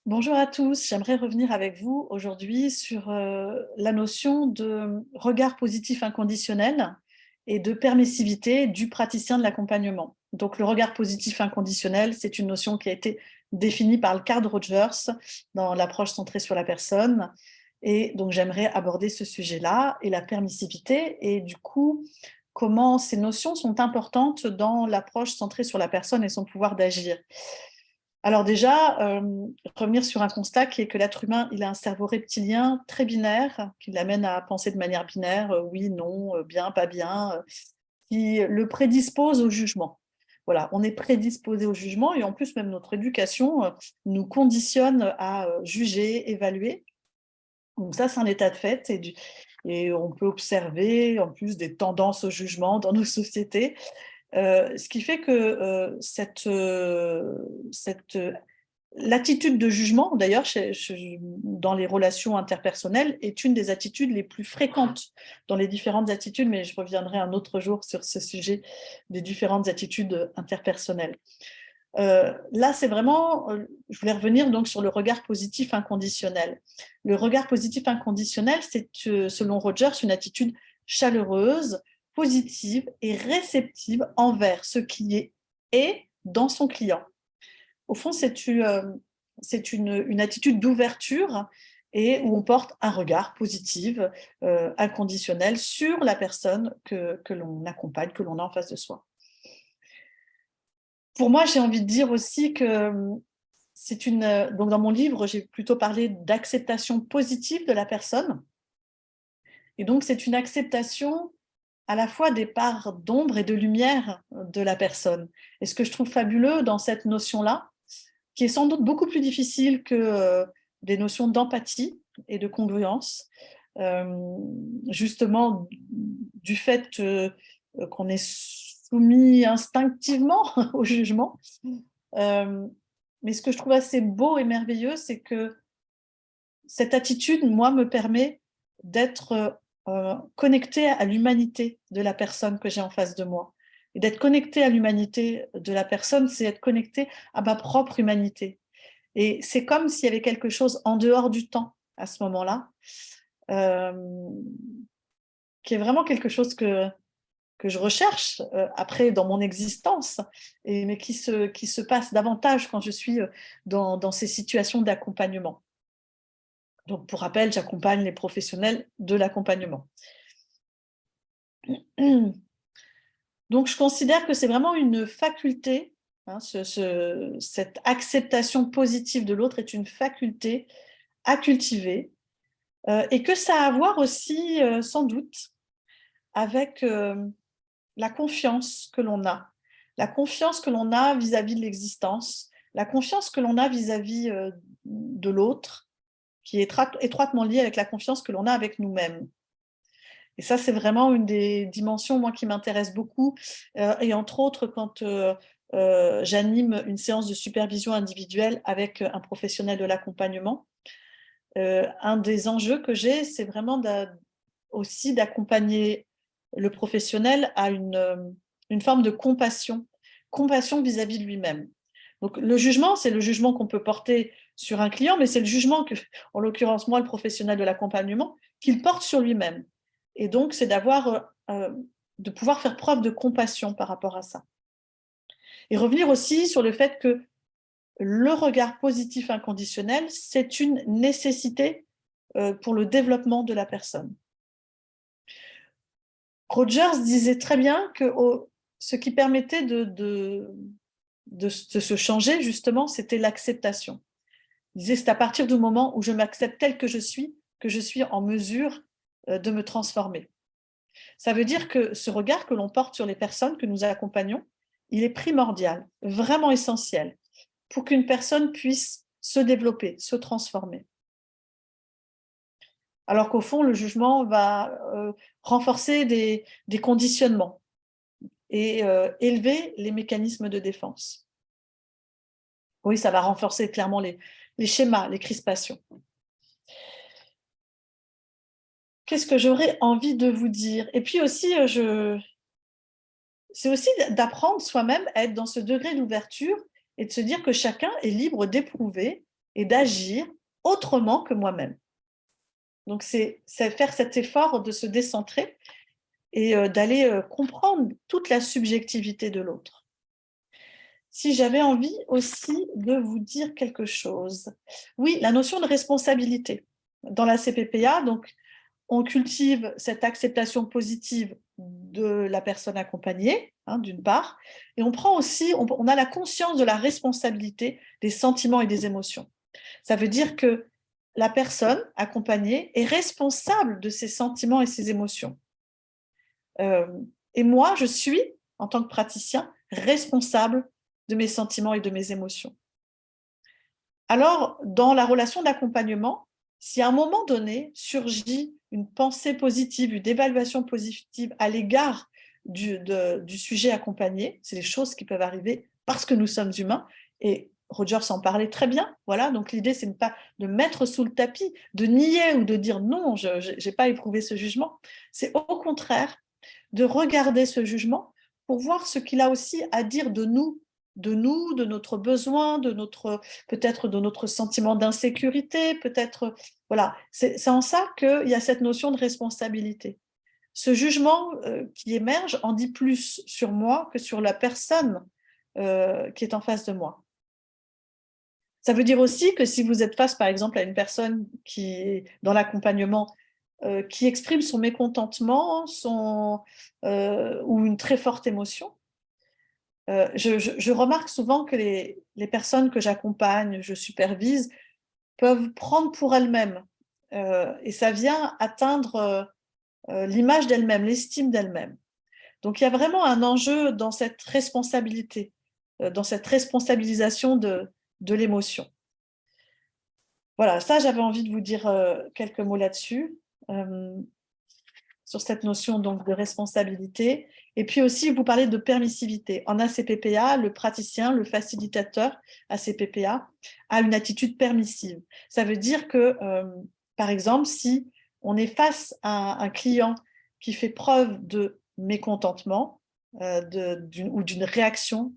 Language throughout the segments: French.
Bonjour à tous, j'aimerais revenir avec vous aujourd'hui sur la notion de regard positif inconditionnel et de permissivité du praticien de l'accompagnement. Donc le regard positif inconditionnel, c'est une notion qui a été définie par le Carl Rogers dans l'approche centrée sur la personne. Et donc j'aimerais aborder ce sujet-là et la permissivité et du coup comment ces notions sont importantes dans l'approche centrée sur la personne et son pouvoir d'agir. Alors déjà, revenir sur un constat qui est que l'être humain, il a un cerveau reptilien très binaire, qui l'amène à penser de manière binaire, oui, non, bien, pas bien, qui le prédispose au jugement. Voilà, on est prédisposé au jugement et en plus, même notre éducation nous conditionne à juger, évaluer. Donc ça, c'est un état de fait et on peut observer en plus des tendances au jugement dans nos sociétés. Ce qui fait que l'attitude de jugement, d'ailleurs, dans les relations interpersonnelles, est une des attitudes les plus fréquentes dans les différentes attitudes, mais je reviendrai un autre jour sur ce sujet des différentes attitudes interpersonnelles. Là, c'est vraiment, je voulais revenir donc sur le regard positif inconditionnel. Le regard positif inconditionnel, c'est, selon Rogers, une attitude chaleureuse, positive et réceptive envers ce qui est dans son client. Au fond, c'est une attitude d'ouverture et où on porte un regard positif, inconditionnel sur la personne que l'on accompagne, que l'on a en face de soi. Pour moi, j'ai envie de dire aussi que donc dans mon livre, j'ai plutôt parlé d'acceptation positive de la personne. Et donc, c'est une acceptation à la fois des parts d'ombre et de lumière de la personne. Et ce que je trouve fabuleux dans cette notion-là, qui est sans doute beaucoup plus difficile que des notions d'empathie et de congruence, justement du fait qu'on est soumis instinctivement au jugement. Mais ce que je trouve assez beau et merveilleux, c'est que cette attitude, moi, me permet d'être connectée à l'humanité de la personne que j'ai en face de moi. Et d'être connectée à l'humanité de la personne, c'est être connectée à ma propre humanité. Et c'est comme s'il y avait quelque chose en dehors du temps à ce moment-là, euh, qui est vraiment quelque chose que je recherche après dans mon existence, mais qui se passe davantage quand je suis dans ces situations d'accompagnement. Donc, pour rappel, j'accompagne les professionnels de l'accompagnement. Donc, je considère que c'est vraiment une faculté, hein, cette acceptation positive de l'autre est une faculté à cultiver et que ça a à voir aussi, sans doute, avec la confiance que l'on a. La confiance que l'on a vis-à-vis de l'existence, la confiance que l'on a vis-à-vis de l'autre, qui est étroitement liée avec la confiance que l'on a avec nous-mêmes. Et ça, c'est vraiment une des dimensions, moi, qui m'intéresse beaucoup. Et entre autres, quand j'anime une séance de supervision individuelle avec un professionnel de l'accompagnement, un des enjeux que j'ai, c'est vraiment aussi d'accompagner le professionnel à une forme de compassion vis-à-vis de lui-même. Donc le jugement, c'est le jugement qu'on peut porter sur un client, mais c'est le jugement que, en l'occurrence moi, le professionnel de l'accompagnement, qu'il porte sur lui-même. Et donc c'est de pouvoir faire preuve de compassion par rapport à ça. Et revenir aussi sur le fait que le regard positif inconditionnel, c'est une nécessité pour le développement de la personne. Rogers disait très bien que ce qui permettait de se changer, justement, c'était l'acceptation. Il disait, c'est à partir du moment où je m'accepte tel que je suis en mesure de me transformer. Ça veut dire que ce regard que l'on porte sur les personnes que nous accompagnons, il est primordial, vraiment essentiel, pour qu'une personne puisse se développer, se transformer. Alors qu'au fond, le jugement va renforcer des conditionnements et élever les mécanismes de défense. Oui, ça va renforcer clairement les schémas, les crispations. Qu'est-ce que j'aurais envie de vous dire? Et puis aussi, c'est aussi d'apprendre soi-même à être dans ce degré d'ouverture et de se dire que chacun est libre d'éprouver et d'agir autrement que moi-même. Donc, c'est faire cet effort de se décentrer et d'aller comprendre toute la subjectivité de l'autre. Si j'avais envie aussi de vous dire quelque chose. Oui, la notion de responsabilité. Dans la CPPA, donc, on cultive cette acceptation positive de la personne accompagnée, hein, d'une part, et on prend aussi, on a la conscience de la responsabilité des sentiments et des émotions. Ça veut dire que la personne accompagnée est responsable de ses sentiments et ses émotions. Et moi, je suis, en tant que praticien, responsable de mes sentiments et de mes émotions. Alors, dans la relation d'accompagnement, si à un moment donné surgit une pensée positive, une évaluation positive à l'égard du sujet accompagné, c'est des choses qui peuvent arriver parce que nous sommes humains, et Roger s'en parlait très bien. Voilà, donc l'idée, c'est pas de mettre sous le tapis, de nier ou de dire non, je n'ai pas éprouvé ce jugement. C'est au contraire de regarder ce jugement pour voir ce qu'il a aussi à dire de nous, de notre besoin, peut-être de notre sentiment d'insécurité, peut-être, voilà. C'est en ça qu'il y a cette notion de responsabilité. Ce jugement qui émerge en dit plus sur moi que sur la personne qui est en face de moi. Ça veut dire aussi que si vous êtes face, par exemple, à une personne qui est dans l'accompagnement, qui exprime son mécontentement, ou une très forte émotion, je remarque souvent que les personnes que j'accompagne, je supervise, peuvent prendre pour elles-mêmes. Et ça vient atteindre l'image d'elles-mêmes, l'estime d'elles-mêmes. Donc il y a vraiment un enjeu dans cette responsabilité, dans cette responsabilisation de l'émotion. Voilà, ça j'avais envie de vous dire quelques mots là-dessus. Sur cette notion donc de responsabilité. Et puis aussi, vous parlez de permissivité. En ACPPA, le praticien, le facilitateur ACPPA a une attitude permissive. Ça veut dire que, par exemple, si on est face à un client qui fait preuve de mécontentement ou d'une réaction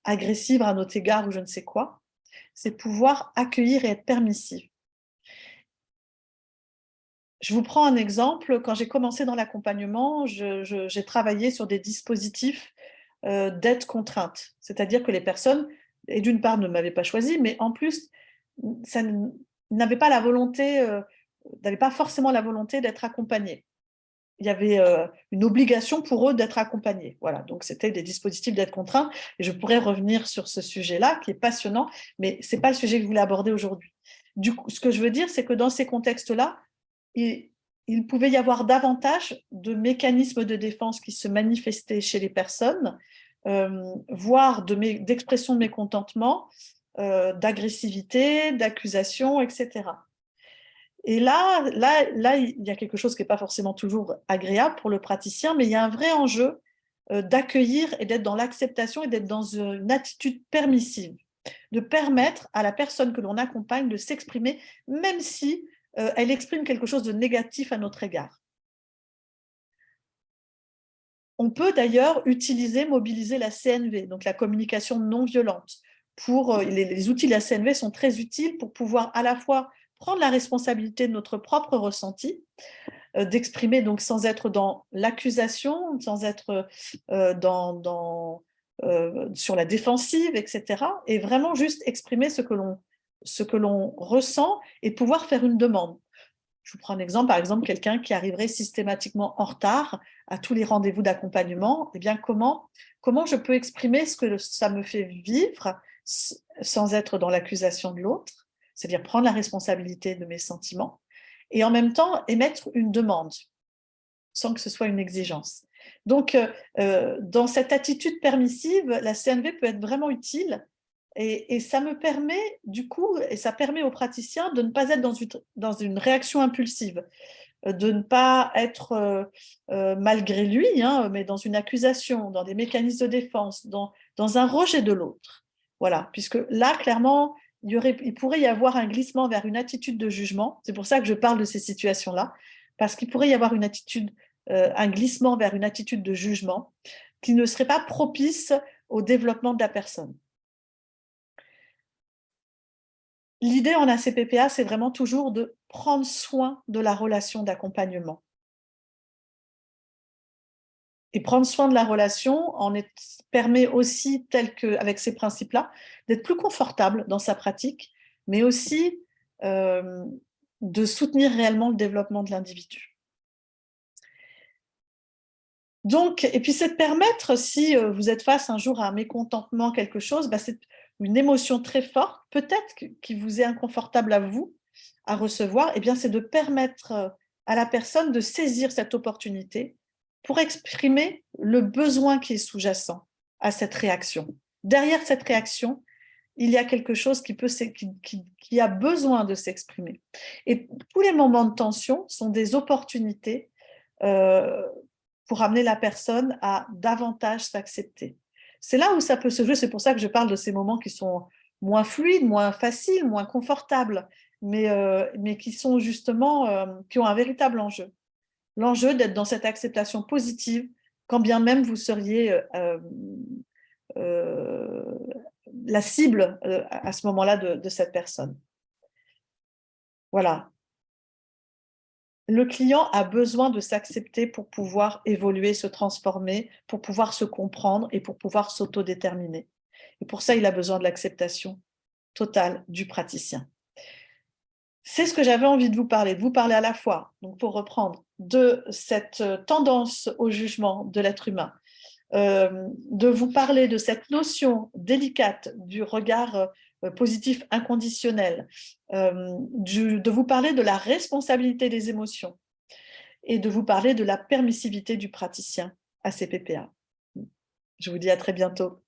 agressive à notre égard ou je ne sais quoi, c'est pouvoir accueillir et être permissif. Je vous prends un exemple. Quand j'ai commencé dans l'accompagnement, j'ai travaillé sur des dispositifs d'aide contrainte. C'est-à-dire que les personnes, et d'une part, ne m'avaient pas choisi, mais en plus, n'avaient pas la volonté, n'avaient pas forcément la volonté d'être accompagnées. Il y avait une obligation pour eux d'être accompagnés. Voilà, donc c'était des dispositifs d'aide contrainte. Et je pourrais revenir sur ce sujet-là, qui est passionnant, mais ce n'est pas le sujet que je voulais aborder aujourd'hui. Du coup, ce que je veux dire, c'est que dans ces contextes-là, il pouvait y avoir davantage de mécanismes de défense qui se manifestaient chez les personnes, voire d'expression de mécontentement, d'agressivité, d'accusation, etc. Et là, il y a quelque chose qui n'est pas forcément toujours agréable pour le praticien, mais il y a un vrai enjeu d'accueillir et d'être dans l'acceptation et d'être dans une attitude permissive, de permettre à la personne que l'on accompagne de s'exprimer, même si elle exprime quelque chose de négatif à notre égard. On peut d'ailleurs mobiliser la CNV, donc la communication non violente. Les outils de la CNV sont très utiles pour pouvoir à la fois prendre la responsabilité de notre propre ressenti, d'exprimer donc sans être dans l'accusation, sans être sur la défensive, etc. Et vraiment juste exprimer ce que l'on ressent et pouvoir faire une demande. Je vous prends un exemple, par exemple, quelqu'un qui arriverait systématiquement en retard à tous les rendez-vous d'accompagnement, eh bien, comment je peux exprimer ce que ça me fait vivre sans être dans l'accusation de l'autre, c'est-à-dire prendre la responsabilité de mes sentiments, et en même temps émettre une demande, sans que ce soit une exigence. Donc, dans cette attitude permissive, la CNV peut être vraiment utile. Et ça me permet, du coup, et ça permet aux praticiens de ne pas être dans une réaction impulsive, de ne pas être malgré lui, hein, mais dans une accusation, dans des mécanismes de défense, dans un rejet de l'autre. Voilà, puisque là, clairement, il pourrait y avoir un glissement vers une attitude de jugement. C'est pour ça que je parle de ces situations-là, parce qu'il pourrait y avoir un glissement vers une attitude de jugement qui ne serait pas propice au développement de la personne. l'idée en ACPPA, c'est vraiment toujours de prendre soin de la relation d'accompagnement. Et prendre soin de la relation permet aussi, avec ces principes-là, d'être plus confortable dans sa pratique, mais aussi de soutenir réellement le développement de l'individu. Donc, et puis c'est de permettre, si vous êtes face un jour à un mécontentement, quelque chose, c'est une émotion très forte, peut-être qui vous est inconfortable à vous, à recevoir, et bien c'est de permettre à la personne de saisir cette opportunité pour exprimer le besoin qui est sous-jacent à cette réaction. Derrière cette réaction, il y a quelque chose qui a besoin de s'exprimer. Et tous les moments de tension sont des opportunités pour amener la personne à davantage s'accepter. C'est là où ça peut se jouer, c'est pour ça que je parle de ces moments qui sont moins fluides, moins faciles, moins confortables, mais qui sont justement, qui ont un véritable enjeu. L'enjeu d'être dans cette acceptation positive, quand bien même vous seriez la cible à ce moment-là de cette personne. Voilà. Le client a besoin de s'accepter pour pouvoir évoluer, se transformer, pour pouvoir se comprendre et pour pouvoir s'autodéterminer. Et pour ça, il a besoin de l'acceptation totale du praticien. C'est ce que j'avais envie de vous parler à la fois, donc pour reprendre, de cette tendance au jugement de l'être humain, de vous parler de cette notion délicate du regard positif inconditionnel, de vous parler de la responsabilité des émotions et de vous parler de la permissivité du praticien ACPPA. Je vous dis à très bientôt.